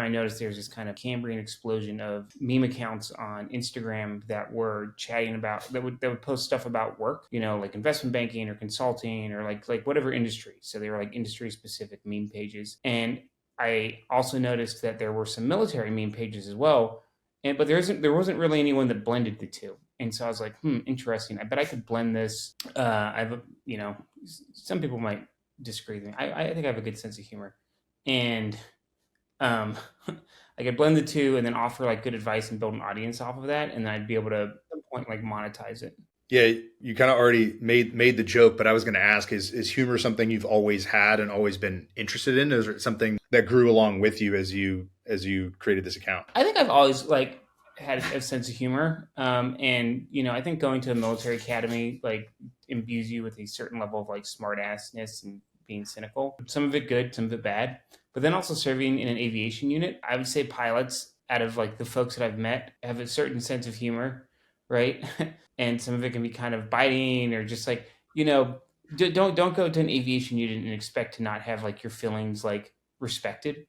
noticed there's this kind of Cambrian explosion of meme accounts on Instagram that were chatting about that would post stuff about work, like investment banking or consulting or like whatever industry. So they were like industry specific meme pages. And I also noticed that there were some military meme pages as well. But there wasn't really anyone that blended the two. And so I was like, interesting. I bet I could blend this. Some people might disagree with me. I think I have a good sense of humor. And I could blend the two and then offer like good advice and build an audience off of that. And then I'd be able to at some point like monetize it. Yeah, you kind of already made the joke, but I was going to ask, is humor something you've always had and always been interested in? Or is it something that grew along with you as you created this account? I think I've always like had a sense of humor. And I think going to a military academy like imbues you with a certain level of like smart assness and being cynical. Some of it good, some of it bad. But then also serving in an aviation unit, I would say pilots out of like the folks that I've met have a certain sense of humor, right? And some of it can be kind of biting or just like, don't go to an aviation unit and expect to not have like your feelings like respected.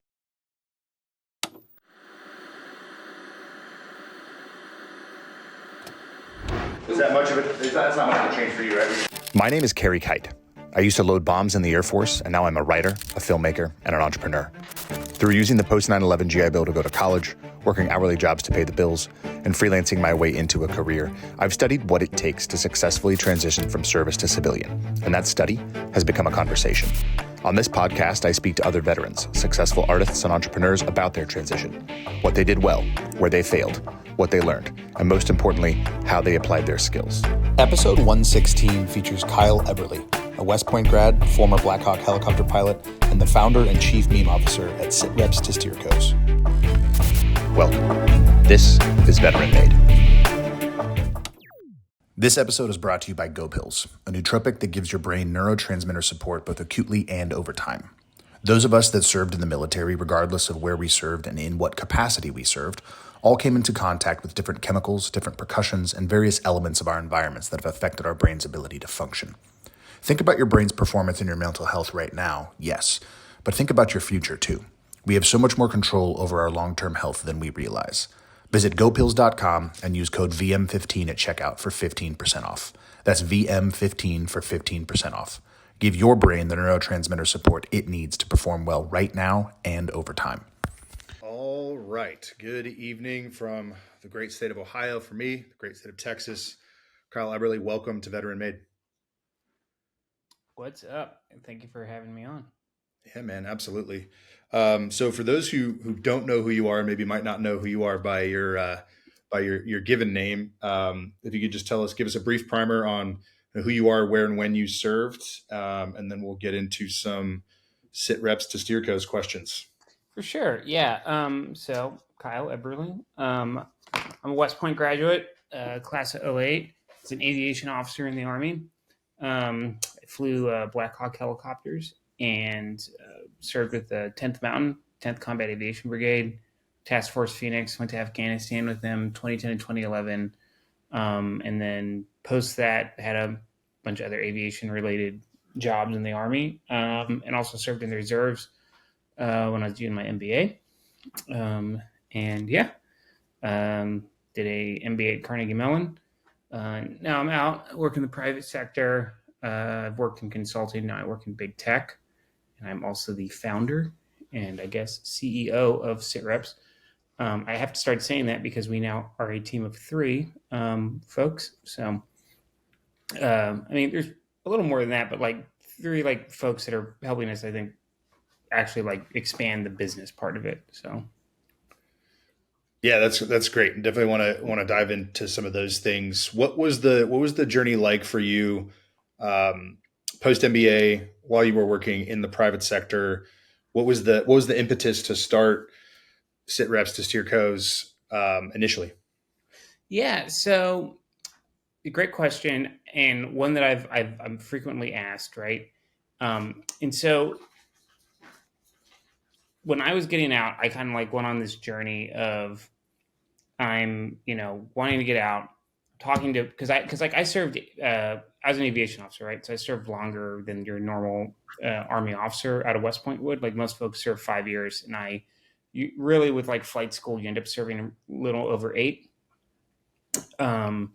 Is that much of it? That's not much of a change for you, right? My name is Kerry Kite. I used to load bombs in the Air Force, and now I'm a writer, a filmmaker, and an entrepreneur. Through using the post 9/11 GI Bill to go to college, working hourly jobs to pay the bills, and freelancing my way into a career, I've studied what it takes to successfully transition from service to civilian, and that study has become a conversation. On this podcast, I speak to other veterans, successful artists, and entrepreneurs about their transition, what they did well, where they failed, what they learned, and most importantly, how they applied their skills. Episode 116 features Kyle Eberly, a West Point grad, former Black Hawk helicopter pilot, and the founder and chief meme officer at sitreps2steercos. Welcome. This is Veteran Made. This episode is brought to you by Go Pills, a nootropic that gives your brain neurotransmitter support both acutely and over time. Those of us that served in the military, regardless of where we served and in what capacity we served, all came into contact with different chemicals, different percussions, and various elements of our environments that have affected our brain's ability to function. Think about your brain's performance and your mental health right now, yes, but think about your future too. We have so much more control over our long-term health than we realize. Visit gopills.com and use code VM15 at checkout for 15% off. That's VM15 for 15% off. Give your brain the neurotransmitter support it needs to perform well right now and over time. All right. Good evening from the great state of Ohio for me, the great state of Texas. Kyle Eberly, welcome to Veteran Made. What's up? Thank you for having me on. Yeah, man, absolutely. So for those who don't know who you are, maybe might not know who you are by your given name, if you could just give us a brief primer on who you are, where and when you served, and then we'll get into some sitreps2steercos questions. For sure, yeah. So Kyle Eberly, I'm a West Point graduate, class of 08. As an aviation officer in the Army. I flew Black Hawk helicopters and served with the 10th Mountain, 10th Combat Aviation Brigade, Task Force Phoenix, went to Afghanistan with them 2010 and 2011. And then post that, had a bunch of other aviation-related jobs in the Army, and also served in the reserves when I was doing my MBA. Did a MBA at Carnegie Mellon. Now I'm out, work in the private sector. I've worked in consulting. Now I work in big tech. And I'm also the founder and I guess CEO of SitReps. I have to start saying that because we now are a team of 3 folks. So, there's a little more than that, but like 3 like folks that are helping us, I think, actually like expand the business part of it. So. Yeah, that's great. And definitely want to dive into some of those things. What was the journey like for you post MBA while you were working in the private sector? What was the impetus to start sitreps2steercos initially? Yeah, so great question, and one that I'm frequently asked, right? And so when I was getting out, I kind of like went on this journey of I'm, wanting to get out, talking to, because I served as an aviation officer, right? So I served longer than your normal Army officer out of West Point would. Like most folks serve 5 years, and I you really with like flight school, you end up serving a little over 8. Um,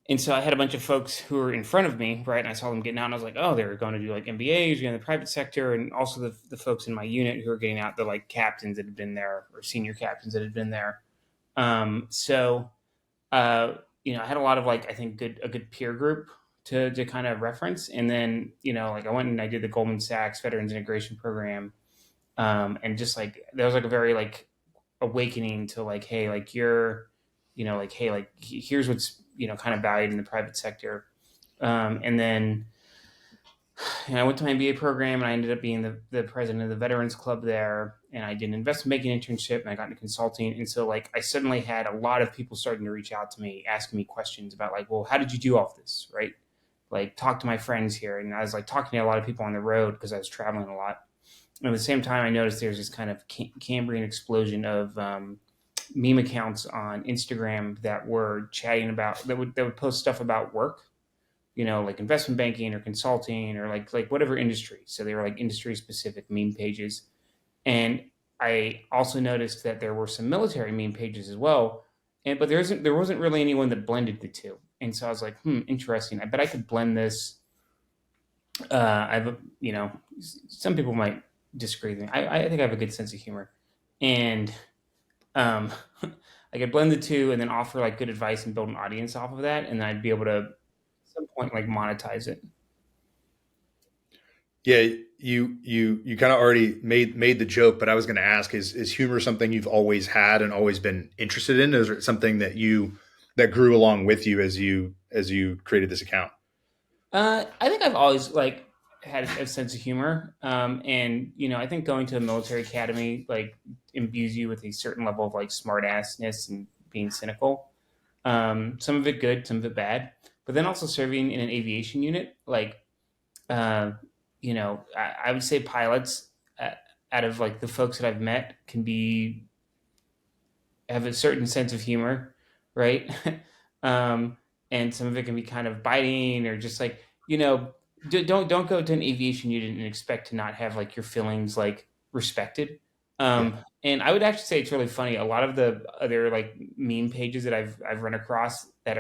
and so I had a bunch of folks who were in front of me, right? And I saw them getting out, and I was like, oh, they're going to do like MBAs, in the private sector, and also the folks in my unit who are getting out, the like captains that had been there or senior captains that had been there. So I had a lot of like I think a good peer group to kind of reference, and then like I went and I did the Goldman Sachs Veterans Integration Program, and just like there was like a very like awakening to like hey like you're like hey like here's what's kind of valued in the private sector, and then I went to my MBA program and I ended up being the president of the Veterans Club there. And I did an investment banking internship and I got into consulting. And so like I suddenly had a lot of people starting to reach out to me, asking me questions about like, well, how did you do all of this? Right. Like talk to my friends here. And I was like talking to a lot of people on the road because I was traveling a lot. And at the same time, I noticed there's this kind of Cambrian explosion of meme accounts on Instagram that were chatting about that would post stuff about work, like investment banking or consulting or like whatever industry. So they were like industry specific meme pages. And I also noticed that there were some military meme pages as well. But there wasn't really anyone that blended the two. And so I was like, interesting. I bet I could blend this. Some people might disagree with me. I think I have a good sense of humor. And um, I could blend the two and then offer like good advice and build an audience off of that. And then I'd be able to at some point like monetize it. Yeah, you kind of already made the joke, but I was going to ask: is humor something you've always had and always been interested in? Or is it something that grew along with you as you created this account? I think I've always like had a sense of humor, and I think going to a military academy like imbues you with a certain level of like smart assness and being cynical. Some of it good, some of it bad. But then also serving in an aviation unit, like uh, I would say pilots, out of like the folks that I've met, can be have a certain sense of humor, right? um, and some of it can be kind of biting or just like don't go to an aviation unit and expect to not have like your feelings like respected. Yeah. And I would actually say it's really funny. A lot of the other like meme pages that I've run across that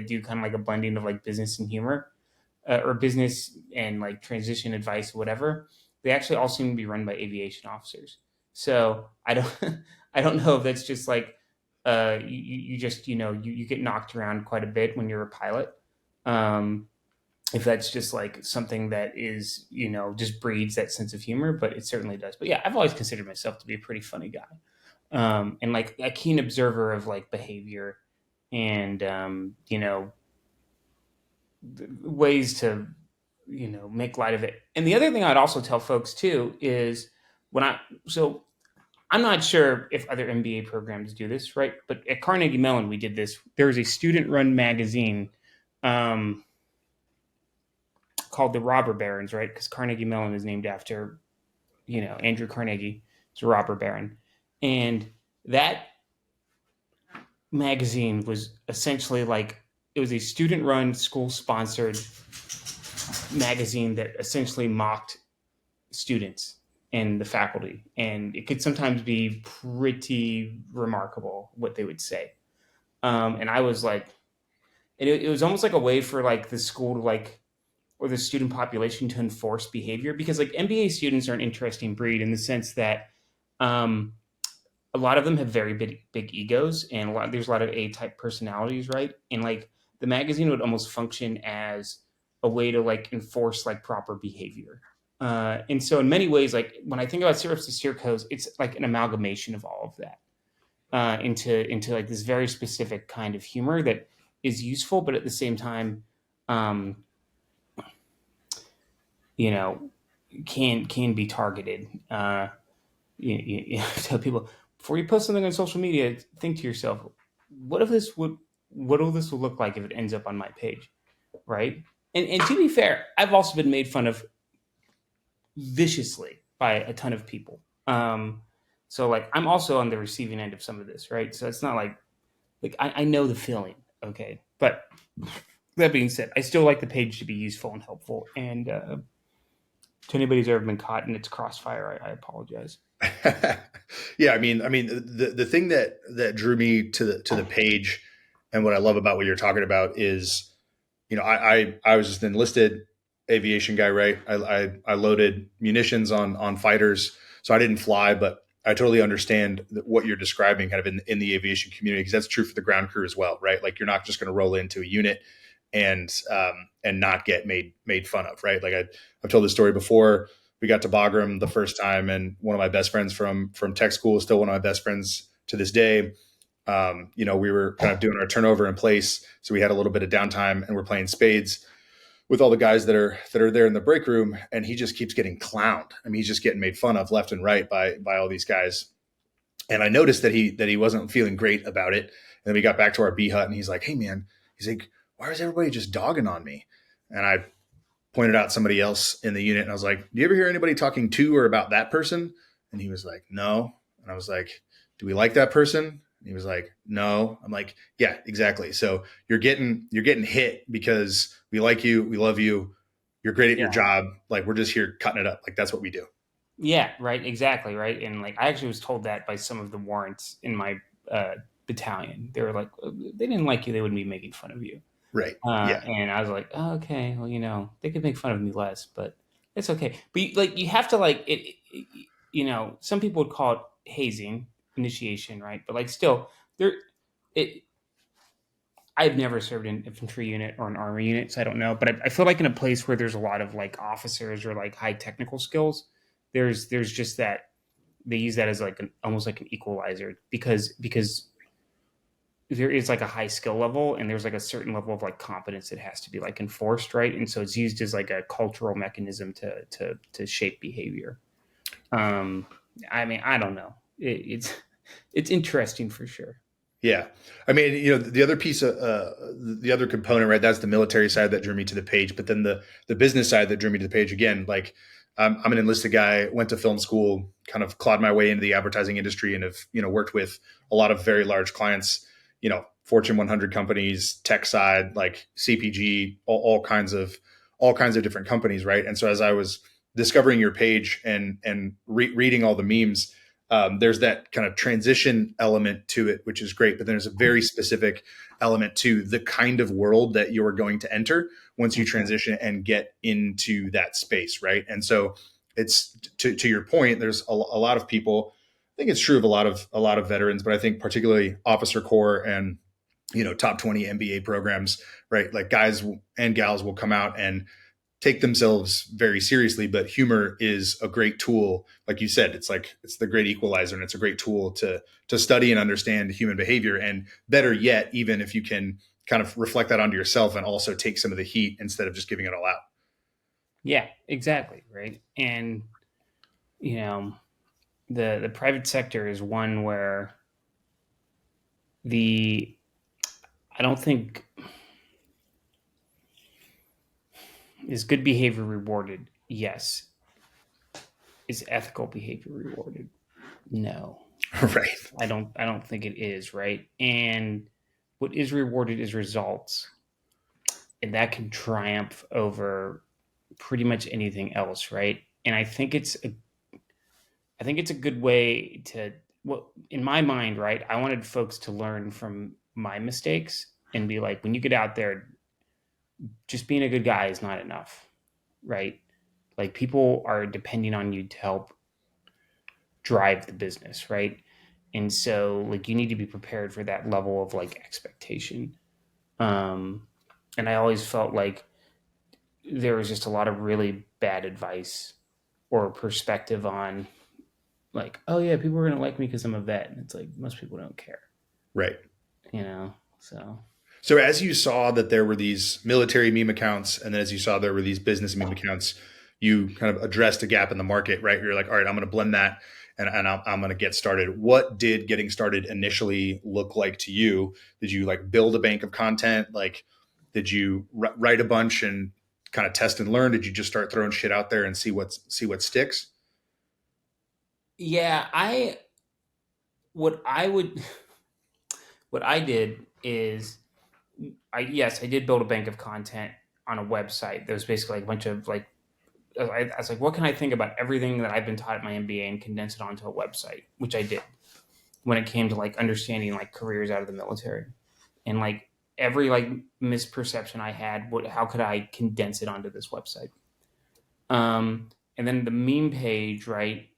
do kind of like a blending of like business and humor, or business and like transition advice, or whatever, they actually all seem to be run by aviation officers. So I don't, I don't know if that's just like, you just, you get knocked around quite a bit when you're a pilot. Um, if that's just like something that is, just breeds that sense of humor, but it certainly does. But yeah, I've always considered myself to be a pretty funny guy. And like a keen observer of like behavior and, ways to make light of it. And the other thing I'd also tell folks too is when I so I'm not sure if other MBA programs do this, right? But at Carnegie Mellon we did this. There was a student run magazine, um, called the Robber Barons, right? Because Carnegie Mellon is named after Andrew Carnegie. It's a robber baron, and that magazine was essentially like it was a student run school sponsored magazine that essentially mocked students and the faculty, and it could sometimes be pretty remarkable what they would say. And I was like, it was almost like a way for like the school to like or the student population to enforce behavior, because like MBA students are an interesting breed in the sense that um, a lot of them have very big egos, and there's a lot of A type personalities, right? And like the magazine would almost function as a way to like enforce like proper behavior. And so in many ways, like when I think about sitreps2steercos, it's like an amalgamation of all of that, into like this very specific kind of humor that is useful, but at the same time, um, you know, can be targeted. Tell people before you post something on social media, think to yourself, what will this look like if it ends up on my page, right? And to be fair, I've also been made fun of viciously by a ton of people. So like I'm also on the receiving end of some of this, right? So it's not like I know the feeling, okay. But that being said, I still like the page to be useful and helpful. And to anybody who's ever been caught in its crossfire, I apologize. Yeah, I mean, the thing that drew me to the page, and what I love about what you're talking about is, I was just an enlisted aviation guy, right? I loaded munitions on fighters, so I didn't fly, but I totally understand what you're describing, kind of in the aviation community, because that's true for the ground crew as well, right? Like, you're not just going to roll into a unit and not get made fun of, right? Like, I've told this story before. We got to Bagram the first time, and one of my best friends from tech school is still one of my best friends to this day. We were kind of doing our turnover in place, so we had a little bit of downtime, and we're playing spades with all the guys that are there in the break room, and he just keeps getting clowned. I mean, he's just getting made fun of left and right by all these guys. And I noticed that he wasn't feeling great about it. And then we got back to our B hut, and he's like, "Hey, man," he's like, "why is everybody just dogging on me?" And I pointed out somebody else in the unit, and I was like, "Do you ever hear anybody talking to or about that person?" And he was like, "No." And I was like, "Do we like that person?" And he was like, "No." I'm like, "Yeah, exactly. So you're getting hit because we like you, we love you, you're great at your Yeah. job. Like, we're just here cutting it up. Like, that's what we do." Yeah, right, exactly, right. And like I actually was told that by some of the warrants in my uh, battalion. They were like, they didn't like you, they wouldn't be making fun of you. Right. Yeah. And I was like, oh, okay, well, they could make fun of me less, but it's okay. But you have to like some people would call it hazing, initiation, right? But like still, there, it. I've never served in an infantry unit or an army unit, so I don't know. But I feel like in a place where there's a lot of like officers or like high technical skills, there's just that they use that as like almost like an equalizer because there is like a high skill level and there's like a certain level of like competence that has to be like enforced, right? And so it's used as like a cultural mechanism to shape behavior. um I mean, I don't know, it's interesting for sure. Yeah. I mean, the other piece of the other component, right? That's the military side that drew me to the page, but then the business side that drew me to the page again. Like, I'm an enlisted guy, went to film school, kind of clawed my way into the advertising industry, and have worked with a lot of very large clients. Fortune 100 companies, tech side, like CPG, all kinds of different companies, right? And so as I was discovering your page and reading all the memes, there's that kind of transition element to it, which is great. But there's a very specific element to the kind of world that you're going to enter once you transition and get into that space, right? And so it's to your point. There's a lot of people. I think it's true of a lot of veterans, but I think particularly officer corps and top 20 MBA programs, right? Like, guys and gals will come out and take themselves very seriously, but humor is a great tool. Like you said, it's the great equalizer, and it's a great tool to study and understand human behavior. And better yet, even if you can kind of reflect that onto yourself and also take some of the heat instead of just giving it all out. Yeah, exactly, right. And you know the private sector is one where the I don't think is good behavior rewarded. Yes. Is ethical behavior rewarded? No. Right. I don't think it is, right? And what is rewarded is results. And that can triumph over pretty much anything else, right? And I think it's a good way to, well, in my mind, right? I wanted folks to learn from my mistakes and be like, when you get out there, just being a good guy is not enough, right? Like, people are depending on you to help drive the business, right? And so like you need to be prepared for that level of like expectation. Um and I always felt like there was just a lot of really bad advice or perspective on like, oh yeah, people are going to like me because I'm a vet, and it's like most people don't care, Right. so So as you saw that there were these military meme accounts, and then as you saw there were these business meme accounts, you kind of addressed a gap in the market, right? You're like, all right, I'm going to blend that, and I'm going to get started. What did getting started initially look like to you? Did you like build a bank of content? Like, did you write a bunch and kind of test and learn? Did you just start throwing shit out there and see what sticks? yeah, I what I would what I did is I did build a bank of content on a website that was basically like a bunch of like I was like, what can I think about everything that I've been taught at my MBA and condense it onto a website, which I did when it came to like understanding like careers out of the military and like every like misperception I had. How could I condense it onto this website? And then the meme page, right?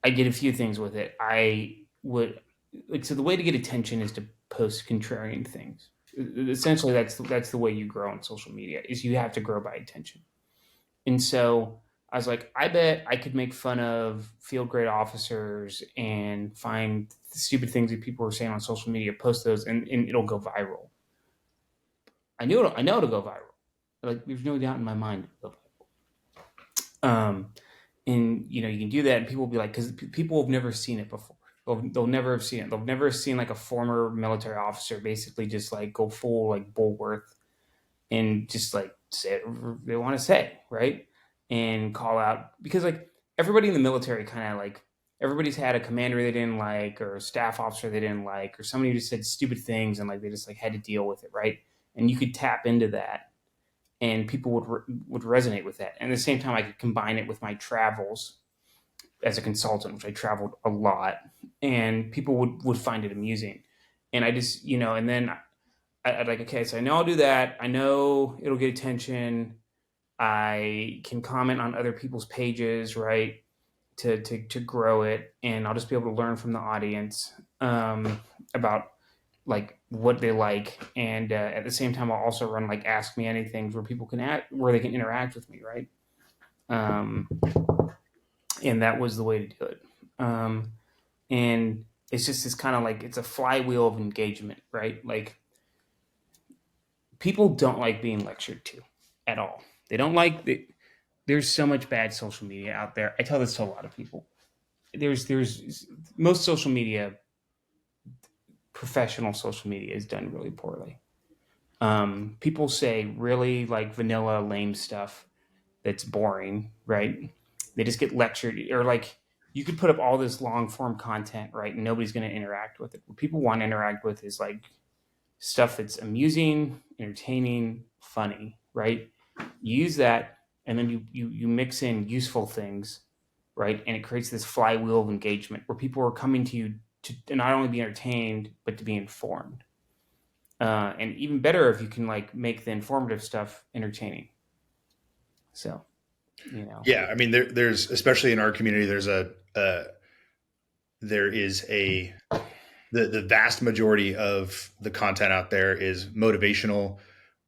I did a few things with it. I would like so the way to get attention is to post contrarian things. Essentially, that's the way you grow on social media. Is you have to grow by attention. And so I was like, I bet I could make fun of field grade officers and find the stupid things that people were saying on social media, post those, and it'll go viral. I know it'll go viral. Like there's no doubt in my mind it'll go viral. And you can do that, and people will be like, because people have never seen it before. They'll never have seen it. They'll never have seen like a former military officer basically just like go full like Bulworth and just like say whatever they want to say, right? And call out because like everybody in the military kind of like everybody's had a commander they didn't like or a staff officer they didn't like or somebody who just said stupid things and like they just like had to deal with it, right? And you could tap into that and people would resonate with that. And at the same time I could combine it with my travels as a consultant, which I traveled a lot, and people would find it amusing. And I just, and then I'd like, okay, so I know I'll do that. I know it'll get attention. I can comment on other people's pages, right? To grow it, and I'll just be able to learn from the audience about like what they like, and at the same time, I'll also run like Ask Me Anything where people can where they can interact with me, right? Um, and that was the way to do it. And it's just this kind of like it's a flywheel of engagement, right? Like people don't like being lectured to at all. They don't like the. There's so much bad social media out there. I tell this to a lot of people. There's most social media, professional social media, is done really poorly. People say really like vanilla, lame stuff that's boring, right? They just get lectured, or like you could put up all this long form content, right? And nobody's going to interact with it. What people want to interact with is like stuff that's amusing, entertaining, funny, right? You use that, and then you mix in useful things, right? And it creates this flywheel of engagement where people are coming to you to not only be entertained but to be informed. And even better if you can like make the informative stuff entertaining. So, Yeah, I mean, there's especially in our community, there is a the vast majority of the content out there is motivational,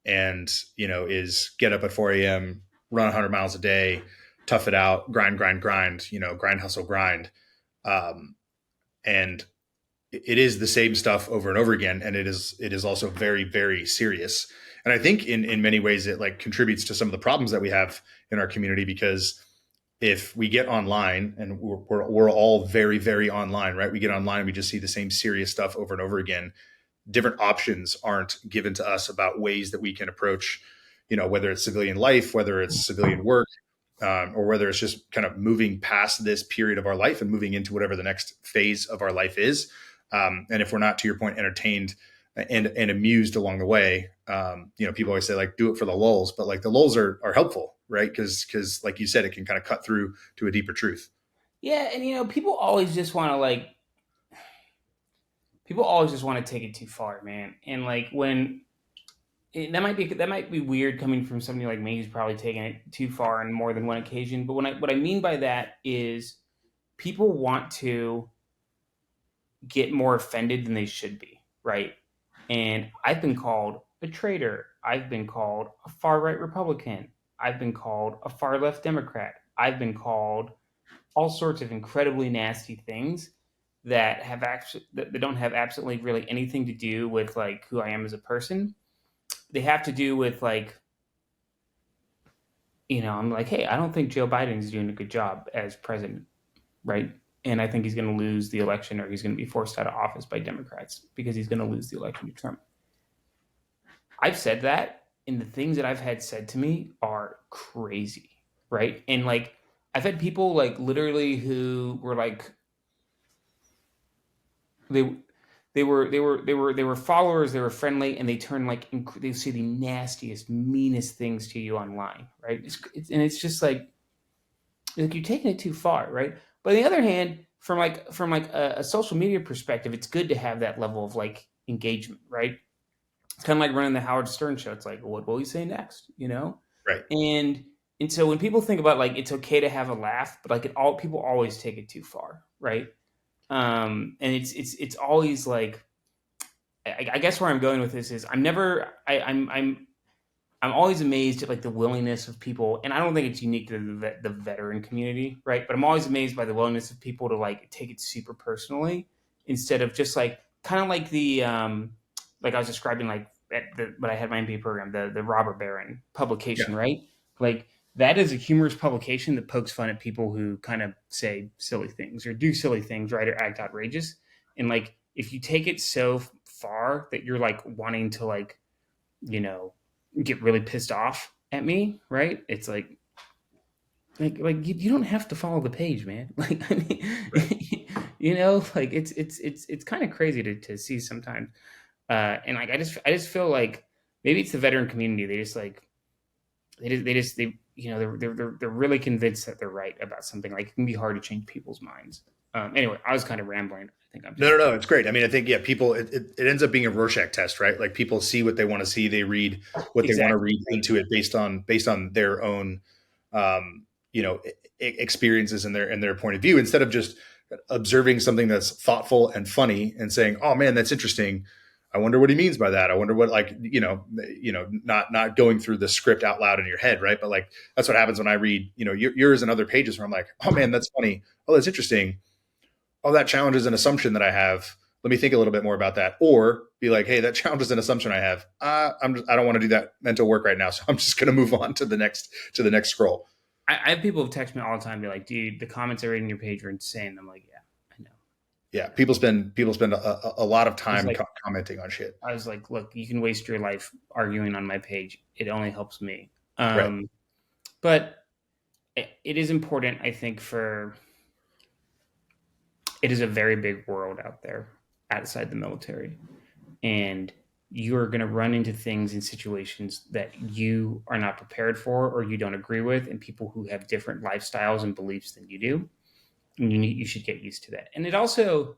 and is get up at 4 a.m., run 100 miles a day, tough it out, grind, grind, grind, grind, hustle, grind, um, and it is the same stuff over and over again, and it is also very, very serious. And I think in many ways it like contributes to some of the problems that we have in our community, because if we get online, and we're all very, very online, right? We get online and we just see the same serious stuff over and over again. Different options aren't given to us about ways that we can approach, whether it's civilian life, whether it's civilian work, or whether it's just kind of moving past this period of our life and moving into whatever the next phase of our life is. And if we're not, to your point, entertained and amused along the way, people always say like, do it for the lulls, but like the lulls are helpful, right? Because like you said, it can kind of cut through to a deeper truth. yeah, and people always just want to like people always just want to take it too far, man. And like when that might be weird coming from somebody like me who's probably taken it too far on more than one occasion. But what I mean by that is people want to get more offended than they should be, right? And I've been called a traitor. I've been called a far right Republican. I've been called a far left Democrat. I've been called all sorts of incredibly nasty things that that don't have absolutely really anything to do with like who I am as a person. They have to do with like, I'm like, hey, I don't think Joe Biden's doing a good job as president, right? And I think he's going to lose the election, or he's going to be forced out of office by Democrats because he's going to lose the election to Trump. I've said that, and the things that I've had said to me are crazy, right? And like, I've had people like literally who were like, they they were followers, they were friendly, and they turn like they say the nastiest, meanest things to you online, right? And it's just like you're taking it too far, right? But on the other hand, from like a social media perspective, it's good to have that level of like engagement, right? It's kind of like running the Howard Stern show. It's like, what will he say next? You know, Right. and and so when people think about like it's okay to have a laugh, but like it all people always take it too far, right? And it's always like I guess where I'm going with this is I'm never I'm always amazed at like the willingness of people, and I don't think it's unique to the veteran community, right? But I'm always amazed by the willingness of people to like take it super personally instead of just like kind of like the like I was describing like when I had my MBA program, the robber baron Yeah. publication, right? Like that is a humorous publication that pokes fun at people who kind of say silly things or do silly things, right, or act outrageous. And like if you take it so far that you're like wanting to like you know get really pissed off at me, right? It's like you don't have to follow the page, man. Like I Right. mean, like it's kind of crazy to see sometimes. And like I just feel like maybe it's the veteran community. They just like they they're really convinced that they're right about something. Like it can be hard to change people's minds. Anyway, I was kind of rambling. I think I'm No, just no, no. It's great. I mean, I think, yeah, people, it ends up being a Rorschach test, right? Like people see what they want to see. They read what they want to exactly read into it based on their own, um, experiences and their point of view, instead of just observing something that's thoughtful and funny and saying, oh man, that's interesting. I wonder what he means by that. I wonder what, like, not going through the script out loud in your head. Right. But like, that's what happens when I read, yours and other pages where I'm like, oh man, that's funny. Oh, that's interesting. Oh, that challenges an assumption that I have. Let me think a little bit more about that. Or be like, hey, that challenges an assumption I have. I don't want to do that mental work right now. So I'm just going to move on to the next scroll. I have people who text me all the time, be like, "Dude, the comments I read on your page are insane." I'm like, "Yeah, I know." Yeah. People spend a lot of I was time like, commenting on shit. I was like, "Look, you can waste your life arguing on my page. It only helps me." Right. But it is important, I think, for it is a very big world out there outside the military, and you are going to run into things in situations that you are not prepared for or you don't agree with, and people who have different lifestyles and beliefs than you do. And you should get used to that. And it also,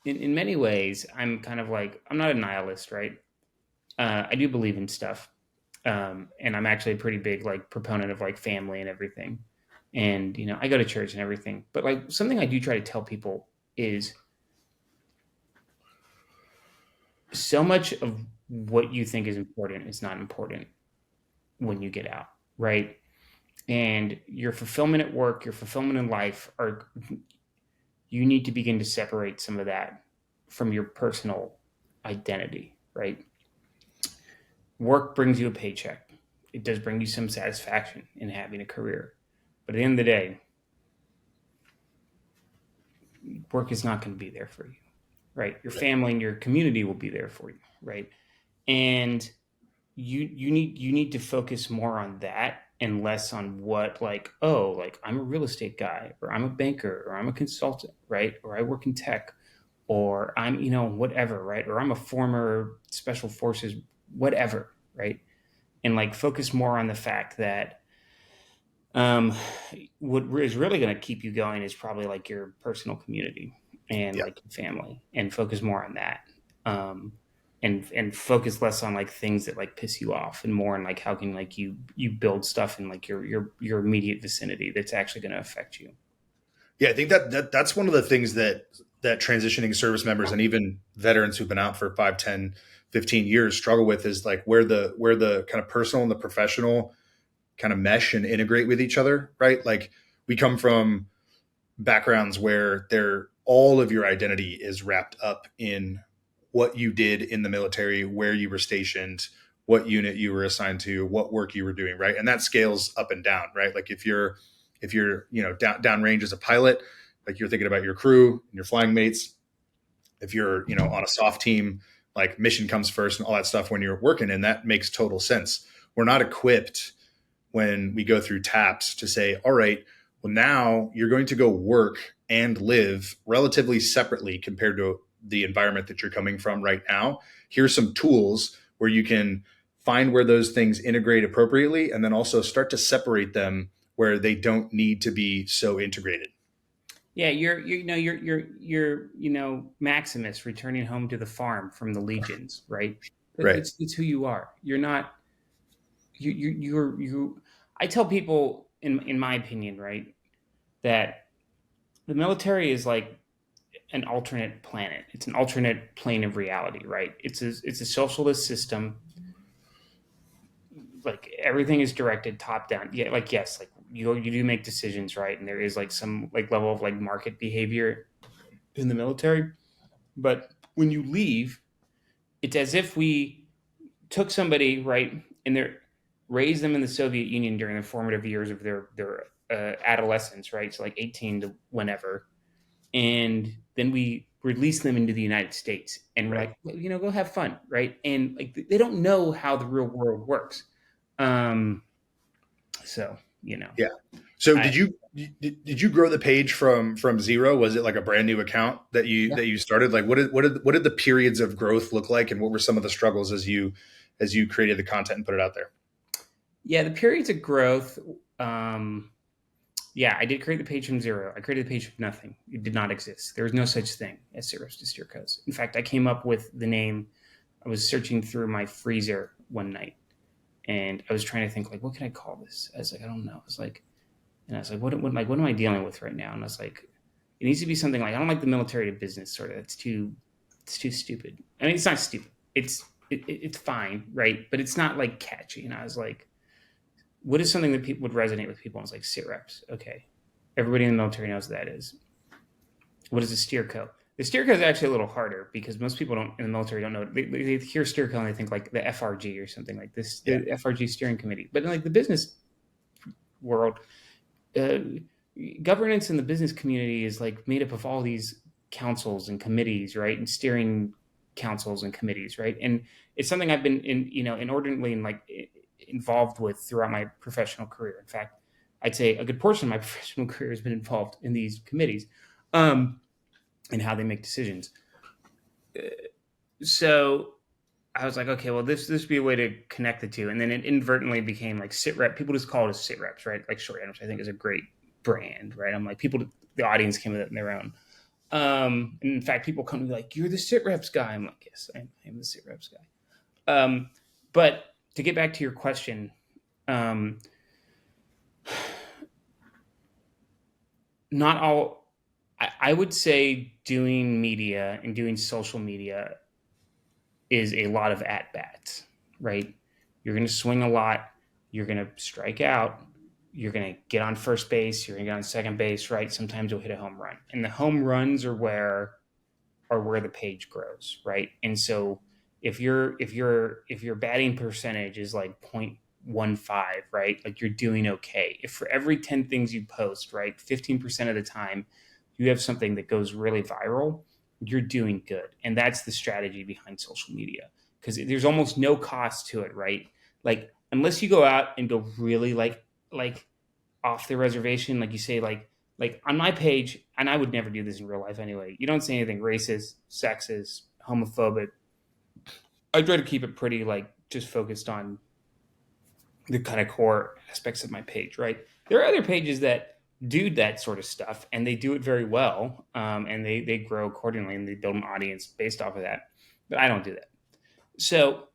in many ways, I'm kind of like I'm not a nihilist, right? I do believe in stuff, and I'm actually a pretty big like proponent of like family and everything. And I go to church and everything. But like something I do try to tell people is so much of what you think is important is not important when you get out, right? And your fulfillment at work, your fulfillment in life are you need to begin to separate some of that from your personal identity, right? Work brings you a paycheck. It does bring you some satisfaction in having a career. But at the end of the day, work is not going to be there for you, right? Your family and your community will be there for you, right? And you need to focus more on that and less on what like like I'm a real estate guy or I'm a banker or I'm a consultant, right? Or I work in tech or I'm whatever, right? Or I'm a former special forces whatever, right? And like focus more on the fact that um what is really going to keep you going is probably like your personal community and Yeah. like family, and focus more on that. um and focus less on like things that like piss you off and more on like how can like you build stuff in like your immediate vicinity that's actually going to affect you. Yeah. I think that's one of the things that transitioning service members and even veterans who've been out for 5, 10, 15 years struggle with is like where the kind of personal and the professional kind of mesh and integrate with each other, right? Like we come from backgrounds where all of your identity is wrapped up in what you did in the military, where you were stationed, what unit you were assigned to, what work you were doing, right? And that scales up and down, right? Like if you're downrange as a pilot, like you're thinking about your crew and your flying mates. If you're on a soft team, like mission comes first and all that stuff when you're working, and that makes total sense. We're not equipped when we go through TAPS to say, all right, well, now you're going to go work and live relatively separately compared to the environment that you're coming from right now. Here's some tools where you can find where those things integrate appropriately, and then also start to separate them where they don't need to be so integrated. Yeah, you're Maximus returning home to the farm from the legions, right? Right. It's who you are. You're not you. I tell people, in my opinion, right, that the military is like an alternate planet. It's an alternate plane of reality, right? It's a socialist system. Like everything is directed top down. Yeah, like yes, like you do make decisions, right? And there is like some like level of like market behavior in the military. But when you leave, it's as if we took somebody, right, and they raised them in the Soviet Union during the formative years of their adolescence, right? So like 18 to whenever, and then we release them into the United States, and we're Right. like, well, go have fun, right? And like they don't know how the real world works. Um, so Yeah. So I did you grow the page from zero? Was it like a brand new account yeah. that you started? Like what did the periods of growth look like, and what were some of the struggles as you created the content and put it out there? Yeah, the periods of growth. Um, yeah, I did create the page from zero. I created the page from nothing. It did not exist. There was no such thing as sitreps2steercos. In fact, I came up with the name. I was searching through my freezer one night, and I was trying to think like, what can I call this? I was like, I don't know. I was like, and I was like, what am I dealing with right now? And I was like, it needs to be something like I don't like the military to business sort of. It's too stupid. I mean, it's not stupid. It's fine, right? But it's not like catchy. And I was like, what is something that people would resonate with people? And it's like sit reps. Okay, everybody in the military knows what that is. What is a steer co? The steer co is actually a little harder because most people don't in the military don't know. They hear steer co and they think like the FRG or something like this, Yeah. the FRG steering committee. But in like the business world, uh, governance in the business community is like made up of all these councils and committees, right, and steering councils and committees, right, and it's something I've been inordinately involved with throughout my professional career. In fact, I'd say a good portion of my professional career has been involved in these committees, and how they make decisions. So I was like, okay, well, this would be a way to connect the two, and then it inadvertently became like sit rep. People just call it as sit reps, right? Like shorthand, which I think is a great brand, right? I'm like, the audience came with it on their own. And in fact, people come to me like, "You're the sit reps guy." I'm like, "Yes, I am the sit reps guy." But to get back to your question, um, not all. I would say doing media and doing social media is a lot of at bats, right? You're going to swing a lot. You're going to strike out. You're going to get on first base. You're going to get on second base, right? Sometimes you'll hit a home run, and the home runs are where the page grows, right? And so if your batting percentage is like 0.15, right? Like you're doing okay. If for every 10 things you post, right, 15% of the time you have something that goes really viral, you're doing good. And that's the strategy behind social media because there's almost no cost to it, right? Like unless you go out and go really like off the reservation, like you say, like on my page, and I would never do this in real life anyway. You don't say anything racist, sexist, homophobic. I try to keep it pretty like just focused on the kind of core aspects of my page, right? There are other pages that do that sort of stuff and they do it very well, and they grow accordingly and they build an audience based off of that. But I don't do that. So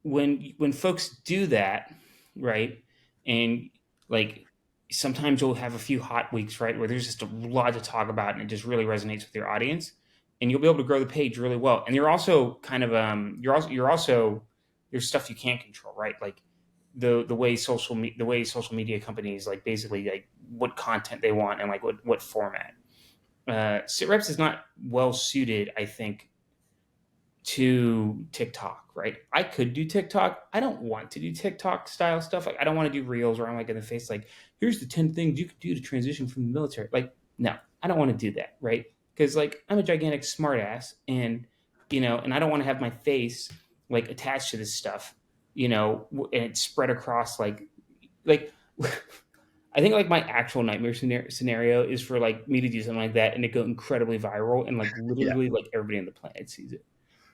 when folks do that, right, and like sometimes you'll have a few hot weeks, right, where there's just a lot to talk about and it just really resonates with your audience, and you'll be able to grow the page really well. And you're also kind of you're also there's stuff you can't control, right? Like the way social media companies like basically like what content they want and like what format. Sitreps is not well suited, I think, to TikTok, right? I could do TikTok. I don't want to do TikTok style stuff. Like I don't want to do reels where I'm like in the face, like, here's the 10 things you could do to transition from the military. Like, no, I don't want to do that, right? Because like I'm a gigantic smartass and and I don't want to have my face like attached to this stuff, and it's spread across like I think like my actual nightmare scenario is for like me to do something like that and it go incredibly viral and like Yeah. literally like everybody on the planet sees it.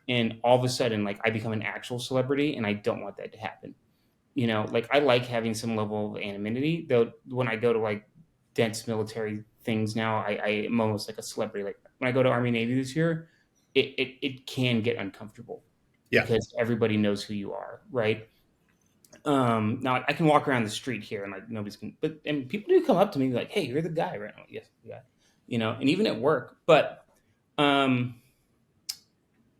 And all of a sudden, like I become an actual celebrity, and I don't want that to happen. Like I like having some level of anonymity. Though when I go to like dense military things now, I am almost like a celebrity. Like when I go to Army Navy this year, it can get uncomfortable Yeah. because everybody knows who you are, right? Now I can walk around the street here and like nobody's can, but and people do come up to me like, "Hey, you're the guy, right?" I'm like, yes, the guy. And even at work, but um,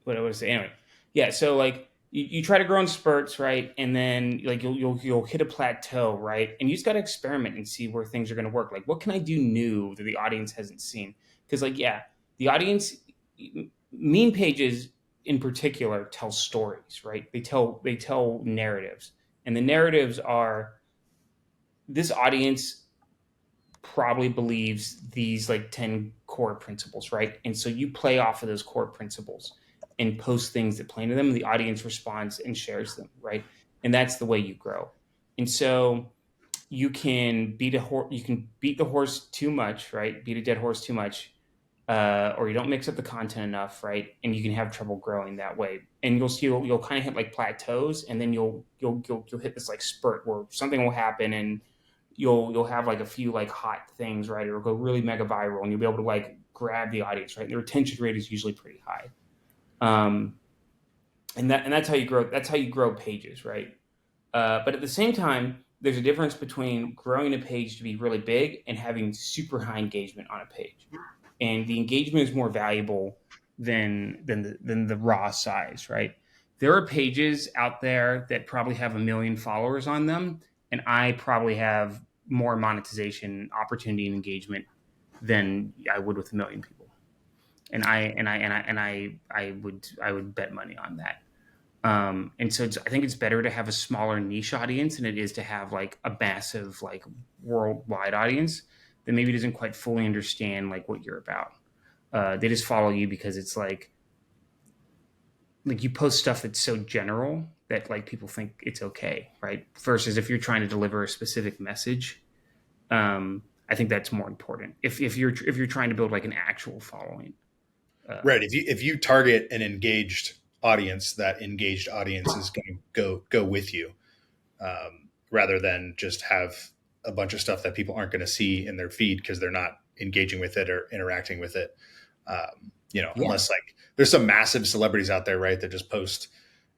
what I would say anyway. Yeah, so like you try to grow in spurts, right? And then like you'll hit a plateau, right? And you just got to experiment and see where things are going to work. Like, what can I do new that the audience hasn't seen? Because like, yeah, the audience, meme pages in particular tell stories, right? They tell narratives, and the narratives are this audience probably believes these like 10 core principles, right? And so you play off of those core principles and post things that play into them, and the audience responds and shares them, right? And that's the way you grow. And so you can beat the horse too much, right? Beat a dead horse too much, or you don't mix up the content enough, right? And you can have trouble growing that way. And you'll see you'll kind of hit like plateaus, and then you'll hit this like spurt where something will happen, and you'll have like a few like hot things, right? It'll go really mega viral, and you'll be able to like grab the audience, right? And the retention rate is usually pretty high. Um, and that's how you grow. That's how you grow pages, right? But at the same time, there's a difference between growing a page to be really big and having super high engagement on a page. And the engagement is more valuable than the raw size, right? There are pages out there that probably have a million followers on them, and I probably have more monetization opportunity and engagement than I would with a million people. And I would bet money on that. And so I think it's better to have a smaller niche audience than it is to have like a massive like worldwide audience that maybe doesn't quite fully understand like what you're about. They just follow you because it's like you post stuff that's so general that like people think it's okay, right? Versus if you're trying to deliver a specific message, I think that's more important. If you're trying to build like an actual following, Right. If you target an engaged audience, that engaged audience is going to go with you, rather than just have a bunch of stuff that people aren't going to see in their feed because they're not engaging with it or interacting with it. yeah, Unless like there's some massive celebrities out there, right, that just post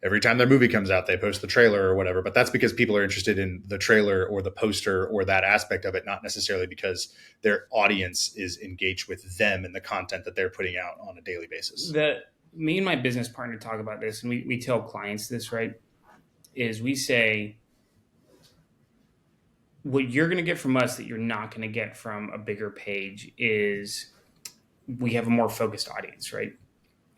every time their movie comes out, they post the trailer or whatever. But that's because people are interested in the trailer or the poster or that aspect of it, not necessarily because their audience is engaged with them and the content that they're putting out on a daily basis. the me and my business partner talk about this, and we tell clients this, right? Is we say what you're going to get from us that you're not going to get from a bigger page is we have a more focused audience, right?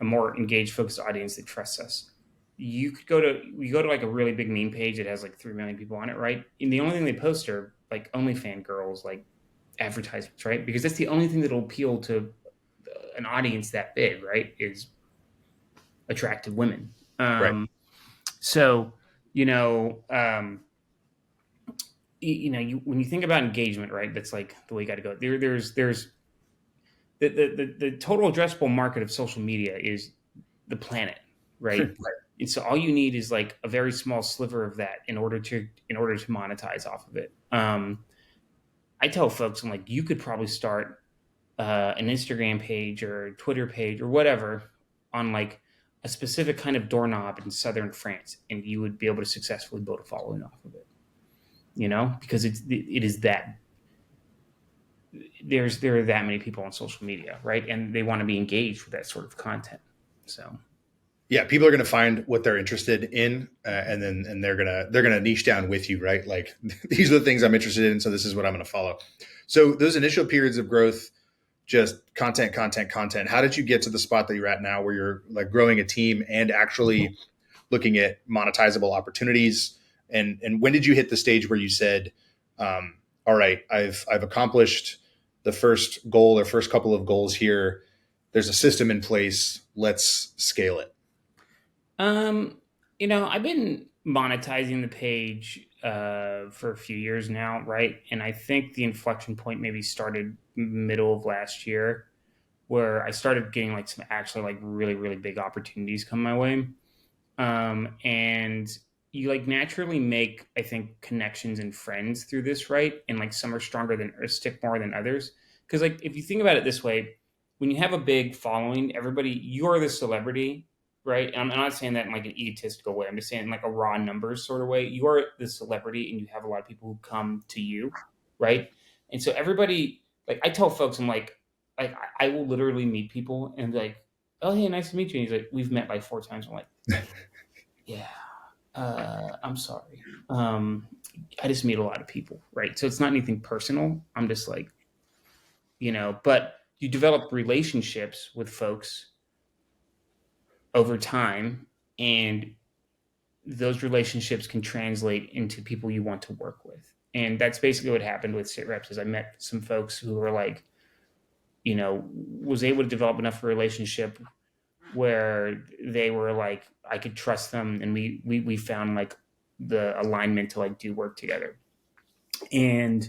A more engaged, focused audience that trusts us. You go to like a really big meme page that has like 3 million people on it, right? And the only thing they post are like OnlyFans girls, like advertisements, right? Because that's the only thing that'll appeal to an audience that big, right? Is attractive women. Right. So you know, when you think about engagement, right? That's like the way you got to go. There's the total addressable market of social media is the planet, right? Right. And so all you need is like a very small sliver of that in order to monetize off of it. I tell folks, I'm like, you could probably start an Instagram page or a Twitter page or whatever on like a specific kind of doorknob in southern France, and you would be able to successfully build a following off of it. Because it is that there are that many people on social media, right? And they want to be engaged with that sort of content. So Yeah, people are going to find what they're interested in, and they're gonna niche down with you, right? Like these are the things I'm interested in, so this is what I'm going to follow. So those initial periods of growth, just content, content, content. How did you get to the spot that you're at now, where you're like growing a team and actually looking at monetizable opportunities? And when did you hit the stage where you said, "All right, I've accomplished the first goal or first couple of goals here. There's a system in place. Let's scale it." I've been monetizing the page for a few years now, right? And I think the inflection point maybe started middle of last year, where I started getting like some actually like really really big opportunities come my way. And you like naturally make, I think, connections and friends through this, right? And like some are stronger than or stick more than others. Because like if you think about it this way, when you have a big following, everybody, you're the celebrity, right? And I'm not saying that in like an egotistical way. I'm just saying in like a raw numbers sort of way. You're the celebrity, and you have a lot of people who come to you, right? And so everybody, like I tell folks, I'm like I will literally meet people and be like, oh hey, nice to meet you. And he's like, we've met like 4 times. I'm like, yeah, I'm sorry. I just meet a lot of people, right? So it's not anything personal. I'm just like, but you develop relationships with folks over time, and those relationships can translate into people you want to work with. And that's basically what happened with sit reps is I met some folks who were like, was able to develop enough relationship where they were like I could trust them, and we found like the alignment to like do work together. And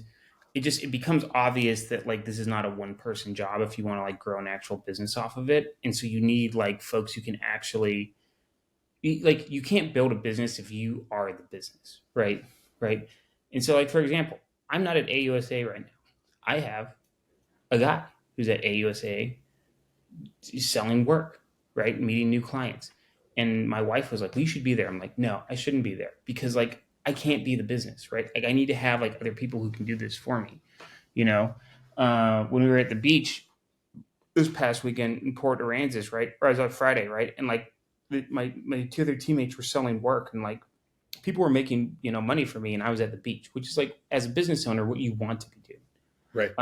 it becomes obvious that like this is not a one person job if you want to like grow an actual business off of it. And so you need like folks who can actually like you can't build a business if you are the business, right. And so like for example, I'm not at AUSA right now. I have a guy who's at AUSA selling work, right? Meeting new clients. And my wife was like, "We should be there." I'm like, "No, I shouldn't be there because like I can't be the business, right? Like I need to have like other people who can do this for me." You know, when we were at the beach this past weekend in Port Aransas, right? Or it was on Friday, right? And like my two other teammates were selling work, and like people were making money for me, and I was at the beach, which is like as a business owner what you want to be doing. Right.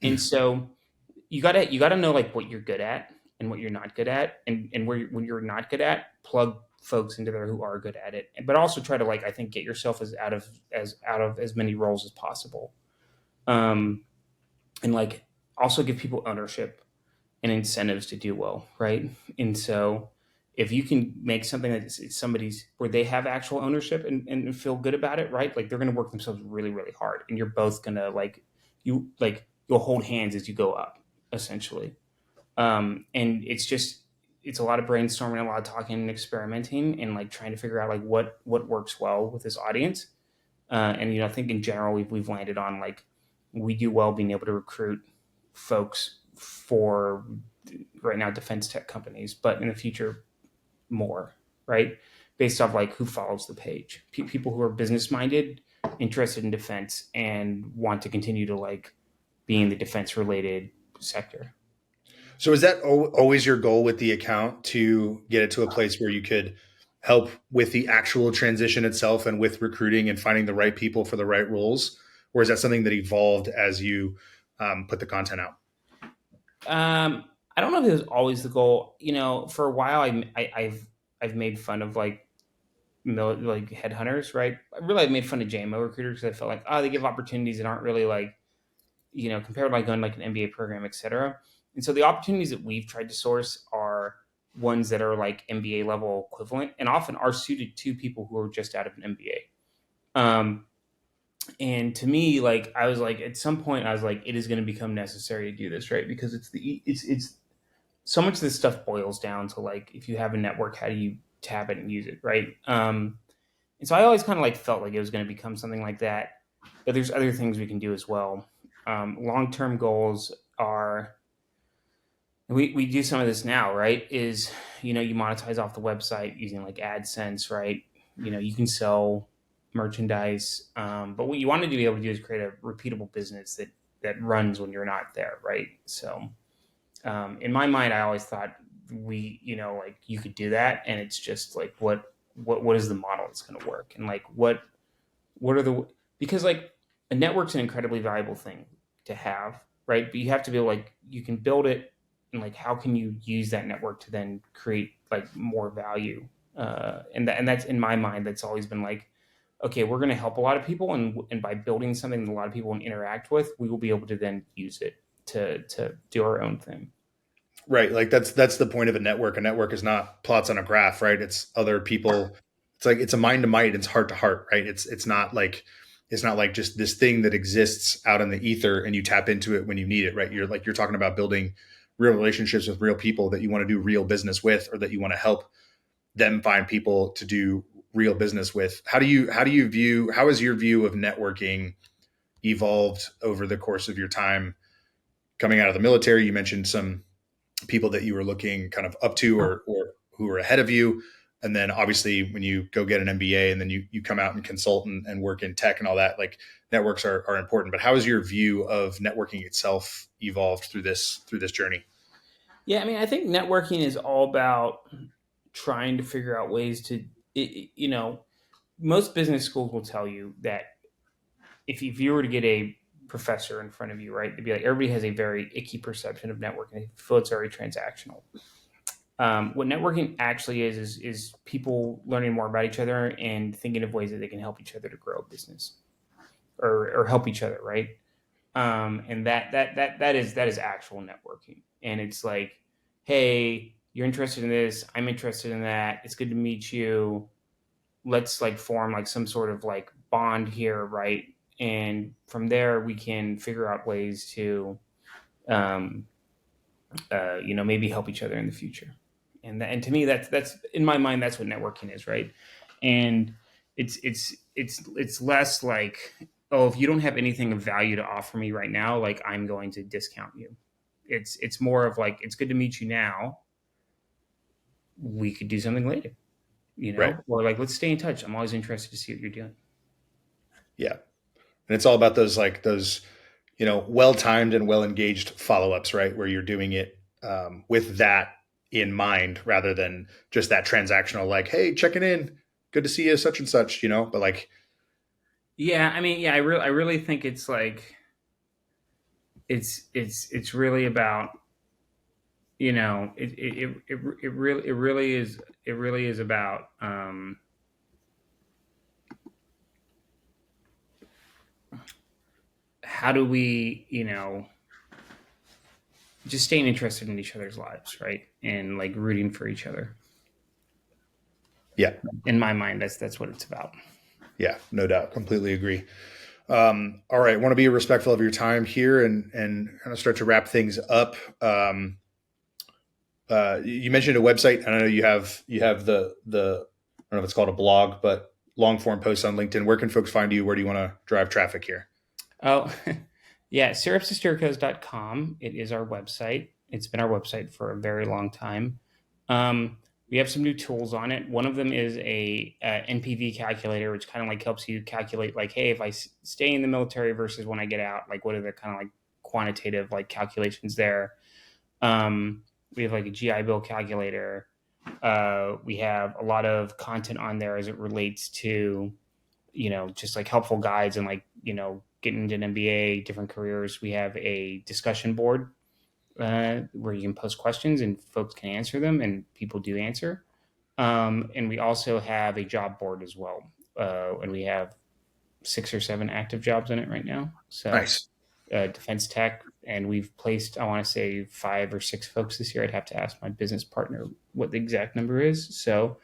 And so you gotta know like what you're good at and what you're not good at, and when you're not good at, plug folks into there who are good at it, but also try to like I think get yourself as out of as many roles as possible, um, and like also give people ownership and incentives to do well, right? And so if you can make something that somebody's where they have actual ownership and feel good about it, right? Like they're going to work themselves really, really hard, and you're both going to you'll hold hands as you go up, essentially. And it's a lot of brainstorming, a lot of talking and experimenting, and like trying to figure out like what works well with this audience. And I think in general we've landed on like we do well being able to recruit folks for right now defense tech companies, but in the future more, right? Based off like who follows the page, people who are business minded, interested in defense, and want to continue to like be in the defense related sector. So is that always your goal with the account to get it to a place where you could help with the actual transition itself and with recruiting and finding the right people for the right roles? Or is that something that evolved as you put the content out? I don't know if it was always the goal. For a while, I've made fun of like like headhunters, right? I've made fun of JMO recruiters because I felt like they give opportunities that aren't really like compared to like going like an MBA program, etc. And so the opportunities that we've tried to source are ones that are like MBA level equivalent, and often are suited to people who are just out of an MBA. And to me, like I was like, at some point, I was like, it is going to become necessary to do this, right? Because it's so much of this stuff boils down to like, if you have a network, how do you tap it and use it, right? And so I always kind of like felt like it was going to become something like that, but there's other things we can do as well. Long term goals are we do some of this now, right? Is you monetize off the website using like AdSense, right? You can sell merchandise, but what you want to be able to do is create a repeatable business that runs when you're not there, right? So in my mind, I always thought like you could do that, and it's just like what is the model that's going to work, and like what are the because like a network's an incredibly valuable thing to have, right? But you have to be like you can build it, and like how can you use that network to then create like more value, and that's in my mind that's always been like, okay, we're going to help a lot of people, and by building something that a lot of people can interact with, we will be able to then use it to do our own thing. Right. Like that's the point of a network. A network is not plots on a graph, right? It's other people it's a mind to mind, it's heart to heart, right? It's not like just this thing that exists out in the ether and you tap into it when you need it, right? You're talking about building real relationships with real people that you want to do real business with, or that you want to help them find people to do real business with. How has your view of networking evolved over the course of your time coming out of the military? You mentioned some people that you were looking kind of up to, or who were ahead of you. And then obviously when you go get an MBA and then you come out and consult and work in tech and all that, like networks are important. But how has your view of networking itself evolved through this journey? Yeah, I mean, I think networking is all about trying to figure out ways to, most business schools will tell you that if you were to get a professor in front of you, right, to be like, everybody has a very icky perception of networking. They feel it's very transactional. What networking actually is people learning more about each other and thinking of ways that they can help each other to grow a business, or help each other, right? And that is actual networking. And it's like, hey, you're interested in this, I'm interested in that. It's good to meet you. Let's like form like some sort of like bond here, right? And from there, we can figure out ways to, um, maybe help each other in the future. And to me, that's in my mind, that's what networking is, right? And it's less like, oh, if you don't have anything of value to offer me right now, like I'm going to discount you. It's more of like, it's good to meet you now. We could do something later, Right. or like, let's stay in touch. I'm always interested to see what you're doing. Yeah. And it's all about those well timed and well engaged follow ups, right? Where you're doing it with that in mind, rather than just that transactional, like, hey, checking in, good to see you, such and such, but like, Yeah, I mean, yeah, I really think it's like, it's really about, it really is about, how do we, just staying interested in each other's lives, right? And like rooting for each other. yeah, In my mind, that's what it's about. yeah, no doubt. Completely agree. All right. I want to be respectful of your time here and kind of start to wrap things up. You mentioned a website. I know you have the I don't know if it's called a blog, but long form posts on LinkedIn. Where can folks find you? Where do you want to drive traffic here? Oh, yeah, sitreps2steercos.com. It is our website. It's been our website for a very long time. We have some new tools on it. One of them is a NPV calculator, which kind of like helps you calculate, like, hey, if I stay in the military versus when I get out, like, what are the kind of like quantitative like calculations there? We have like a GI Bill calculator. We have a lot of content on there as it relates to, just like helpful guides and like, getting into an MBA, different careers. We have a discussion board where you can post questions and folks can answer them, and people do answer. And we also have a job board as well. And we have 6 or 7 active jobs in it right now. So Nice. defense tech, and we've placed, I want to say, 5 or 6 folks this year. I'd have to ask my business partner what the exact number is. So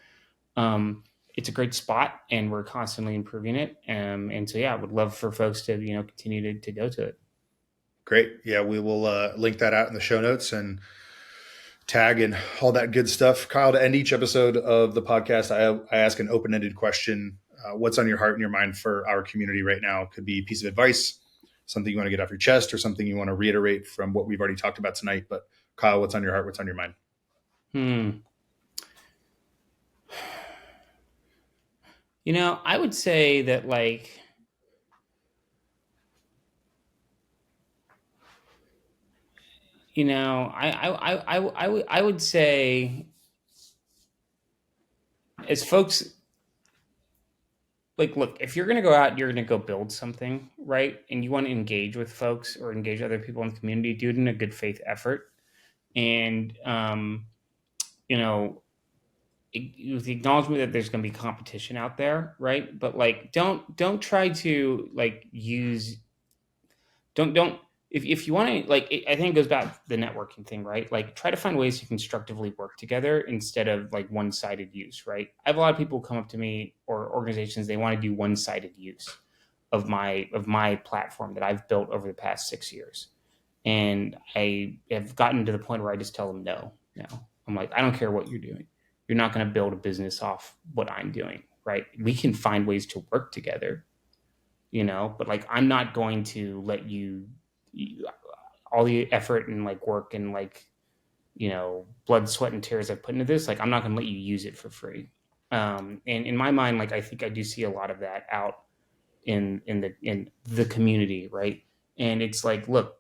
it's a great spot, and we're constantly improving it. And so, yeah, I would love for folks to, continue to go to it. Great. Yeah, we will link that out in the show notes and tag and all that good stuff. Kyle, to end each episode of the podcast, I ask an open ended question. What's on your heart and your mind for our community right now? Could be a piece of advice, something you want to get off your chest, or something you want to reiterate from what we've already talked about tonight. But Kyle, what's on your heart? What's on your mind? I would say that, like, I would say, as folks, like, look, if you're going to go out, you're going to go build something, right? And you want to engage with folks or engage other people in the community, do it in a good faith effort. And, with the acknowledgement that there's going to be competition out there, right? But like, don't try to like use, don't if you want to, like, I think it goes back to the networking thing, right? Like, try to find ways to constructively work together instead of like one-sided use, right? I have a lot of people come up to me, or organizations, they want to do one-sided use of my platform that I've built over the past 6 years. And I have gotten to the point where I just tell them no. No. I'm like, I don't care what you're doing. You're not going to build a business off what I'm doing, right? We can find ways to work together, but like, I'm not going to let you all the effort and like work and like, blood, sweat, and tears I've put into this. Like, I'm not going to let you use it for free. And in my mind, like, I think I do see a lot of that out in the community, right? And it's like, look,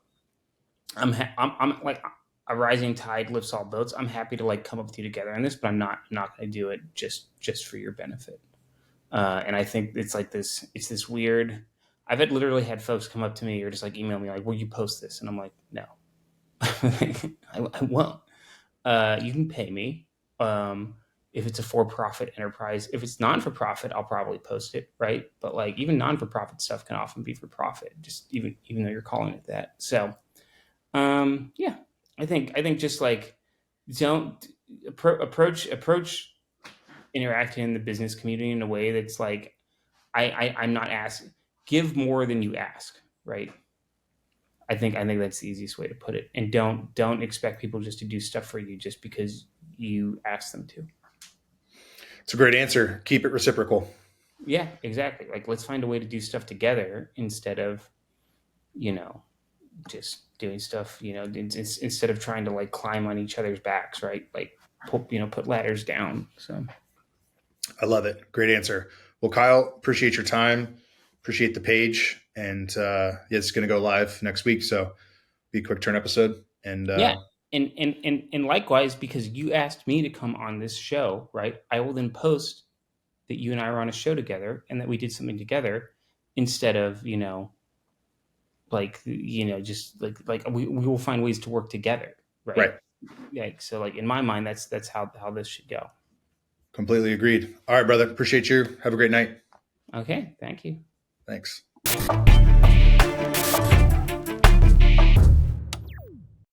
I'm like, a rising tide lifts all boats. I'm happy to like come up with you together on this, but I'm not going to do it just for your benefit. And I think it's like this. It's this weird. I've literally had folks come up to me or just like email me like, "Will you post this?" And I'm like, "No, I won't. You can pay me. If it's a for-profit enterprise. If it's non-for-profit, I'll probably post it, right? But like, even non-for-profit stuff can often be for profit, just even though you're calling it that. So yeah, I think just like, don't approach interacting in the business community in a way that's like, I'm not asking, give more than you ask, right? I think that's the easiest way to put it. And don't expect people just to do stuff for you just because you ask them to. It's a great answer. Keep it reciprocal. Yeah, exactly. Like, let's find a way to do stuff together instead of, just doing stuff, instead of trying to like climb on each other's backs, right? Like, put ladders down. So I love it. Great answer. Well, Kyle, appreciate your time. Appreciate the page. And yeah, it's going to go live next week. So be a quick turn episode. And yeah. And likewise, because you asked me to come on this show, right? I will then post that you and I were on a show together and that we did something together, instead of, just like we will find ways to work together, right? right. Like, so like, in my mind, that's how this should go. Completely agreed. All right, brother. Appreciate you. Have a great night. Okay, thank you. Thanks.